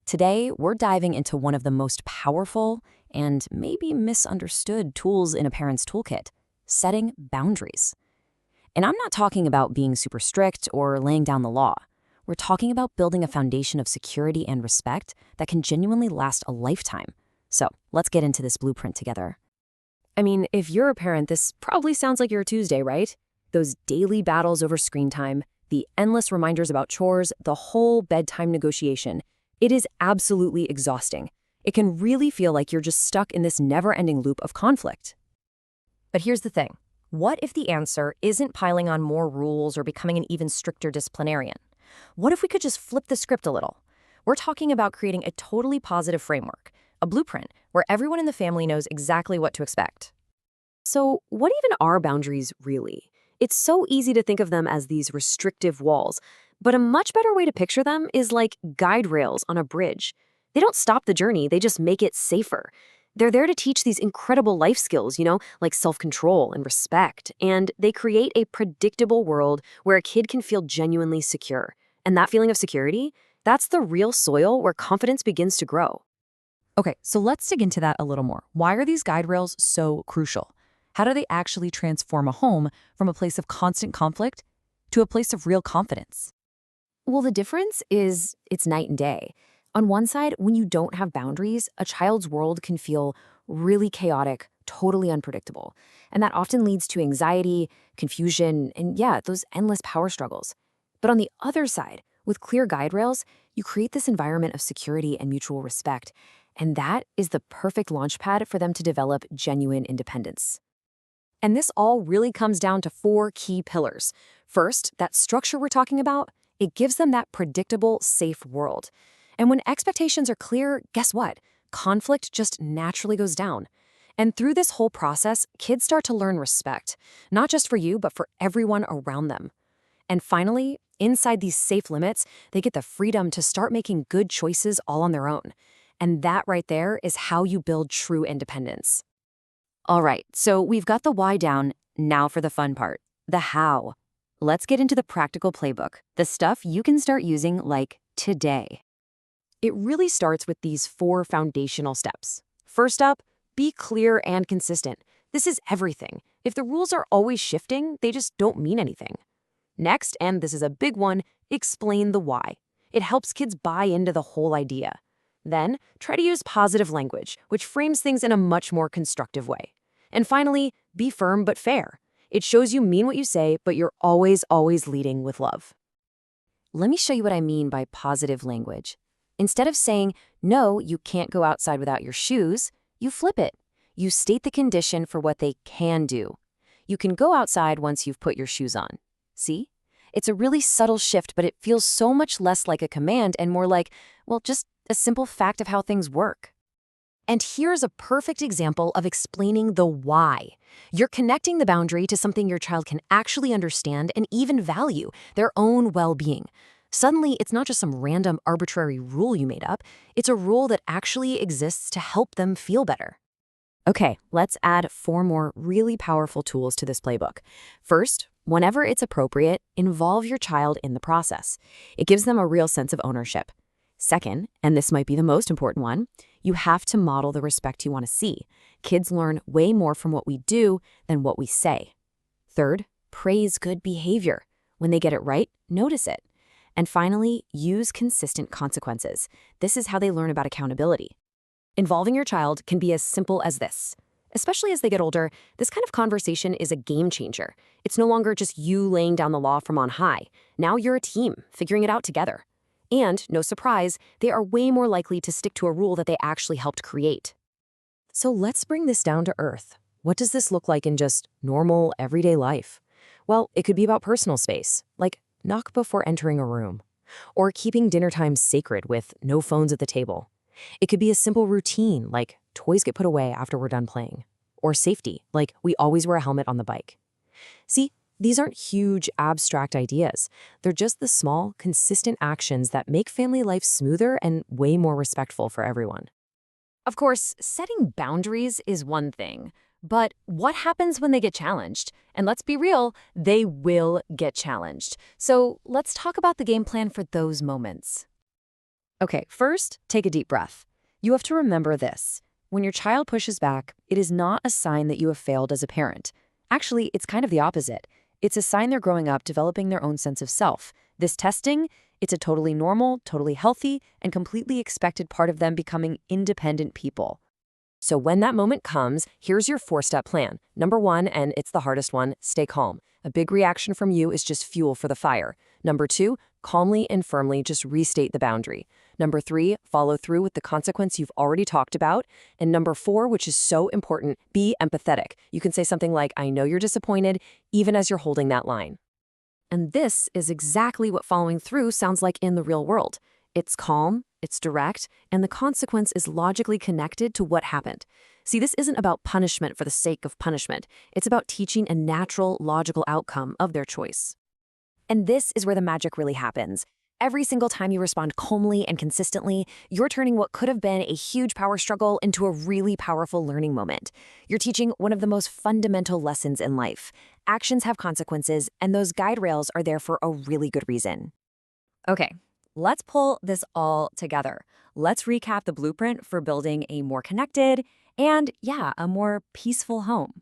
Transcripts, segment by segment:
Today, we're diving into one of the most powerful and maybe misunderstood tools in a parent's toolkit: setting boundaries. And I'm not talking about being super strict or laying down the law. We're talking about building a foundation of security and respect that can genuinely last a lifetime. So let's get into this blueprint together. I mean, if you're a parent, this probably sounds like your Tuesday, right? Those daily battles over screen time, the endless reminders about chores, the whole bedtime negotiation. It is absolutely exhausting. It can really feel like you're just stuck in this never-ending loop of conflict. But here's the thing. What if the answer isn't piling on more rules or becoming an even stricter disciplinarian? What if we could just flip the script a little? We're talking about creating a totally positive framework, a blueprint where everyone in the family knows exactly what to expect. So, what even are boundaries really? It's so easy to think of them as these restrictive walls, but a much better way to picture them is like guide rails on a bridge. They don't stop the journey, they just make it safer. They're there to teach these incredible life skills, like self-control and respect, and they create a predictable world where a kid can feel genuinely secure. And that feeling of security, that's the real soil where confidence begins to grow. Okay, so let's dig into that a little more. Why are these guide rails so crucial? How do they actually transform a home from a place of constant conflict to a place of real confidence? Well, the difference is it's night and day. On one side, when you don't have boundaries, a child's world can feel really chaotic, totally unpredictable. And that often leads to anxiety, confusion, and yeah, those endless power struggles. But on the other side, with clear guide rails, you create this environment of security and mutual respect. And that is the perfect launchpad for them to develop genuine independence. And this all really comes down to four key pillars. First, that structure we're talking about, it gives them that predictable, safe world. And when expectations are clear, guess what? Conflict just naturally goes down. And through this whole process, kids start to learn respect, not just for you, but for everyone around them. And finally, inside these safe limits, they get the freedom to start making good choices all on their own. And that right there is how you build true independence. All right, so we've got the why down. Now for the fun part, the how. Let's get into the practical playbook, the stuff you can start using like today. It really starts with these four foundational steps. First up, be clear and consistent. This is everything. If the rules are always shifting, they just don't mean anything. Next, and this is a big one, explain the why. It helps kids buy into the whole idea. Then, try to use positive language, which frames things in a much more constructive way. And finally, be firm but fair. It shows you mean what you say, but you're always leading with love. Let me show you what I mean by positive language. Instead of saying, no, you can't go outside without your shoes, you flip it. You state the condition for what they can do. You can go outside once you've put your shoes on. See? It's a really subtle shift, but it feels so much less like a command and more like, well, just a simple fact of how things work. And here's a perfect example of explaining the why. You're connecting the boundary to something your child can actually understand and even value, their own well-being. Suddenly, it's not just some random arbitrary rule you made up. It's a rule that actually exists to help them feel better. Okay, let's add four more really powerful tools to this playbook. First, whenever it's appropriate, involve your child in the process. It gives them a real sense of ownership. Second, and this might be the most important one, you have to model the respect you want to see. Kids learn way more from what we do than what we say. Third, praise good behavior. When they get it right, notice it. And finally, use consistent consequences. This is how they learn about accountability. Involving your child can be as simple as this. Especially as they get older, this kind of conversation is a game changer. It's no longer just you laying down the law from on high. Now you're a team, figuring it out together. And, no surprise, they are way more likely to stick to a rule that they actually helped create. So let's bring this down to earth. What does this look like in just normal, everyday life? Well, it could be about personal space, like knock before entering a room, or keeping dinner time sacred with no phones at the table. It could be a simple routine, like toys get put away after we're done playing, or safety, like we always wear a helmet on the bike. See, these aren't huge, abstract ideas. They're just the small, consistent actions that make family life smoother and way more respectful for everyone. Of course, setting boundaries is one thing, but what happens when they get challenged? And let's be real, they will get challenged. So let's talk about the game plan for those moments. Okay, first, take a deep breath. You have to remember this. When your child pushes back, it is not a sign that you have failed as a parent. Actually, it's kind of the opposite. It's a sign they're growing up, developing their own sense of self. This testing, it's a totally normal, totally healthy, and completely expected part of them becoming independent people. So when that moment comes, here's your 4-step plan. Number 1, and it's the hardest one, stay calm. A big reaction from you is just fuel for the fire. Number 2, calmly and firmly just restate the boundary. Number 3, follow through with the consequence you've already talked about. And number 4, which is so important, be empathetic. You can say something like, I know you're disappointed, even as you're holding that line. And this is exactly what following through sounds like in the real world. It's calm, it's direct, and the consequence is logically connected to what happened. See, this isn't about punishment for the sake of punishment. It's about teaching a natural, logical outcome of their choice. And this is where the magic really happens. Every single time you respond calmly and consistently, you're turning what could have been a huge power struggle into a really powerful learning moment. You're teaching one of the most fundamental lessons in life. Actions have consequences, and those guide rails are there for a really good reason. Okay, let's pull this all together. Let's recap the blueprint for building a more connected and, a more peaceful home.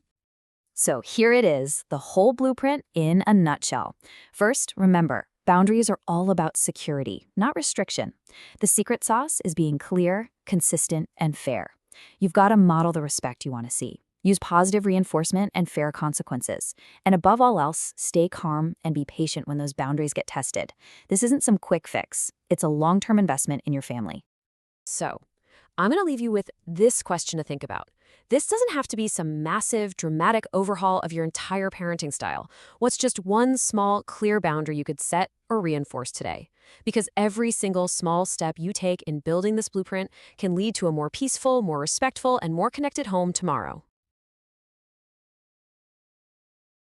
So here it is, the whole blueprint in a nutshell. First, remember, boundaries are all about security, not restriction. The secret sauce is being clear, consistent, and fair. You've got to model the respect you want to see. Use positive reinforcement and fair consequences. And above all else, stay calm and be patient when those boundaries get tested. This isn't some quick fix. It's a long-term investment in your family. So, I'm going to leave you with this question to think about. This doesn't have to be some massive, dramatic overhaul of your entire parenting style. What's just one small, clear boundary you could set or reinforce today? Because every single small step you take in building this blueprint can lead to a more peaceful, more respectful, and more connected home tomorrow.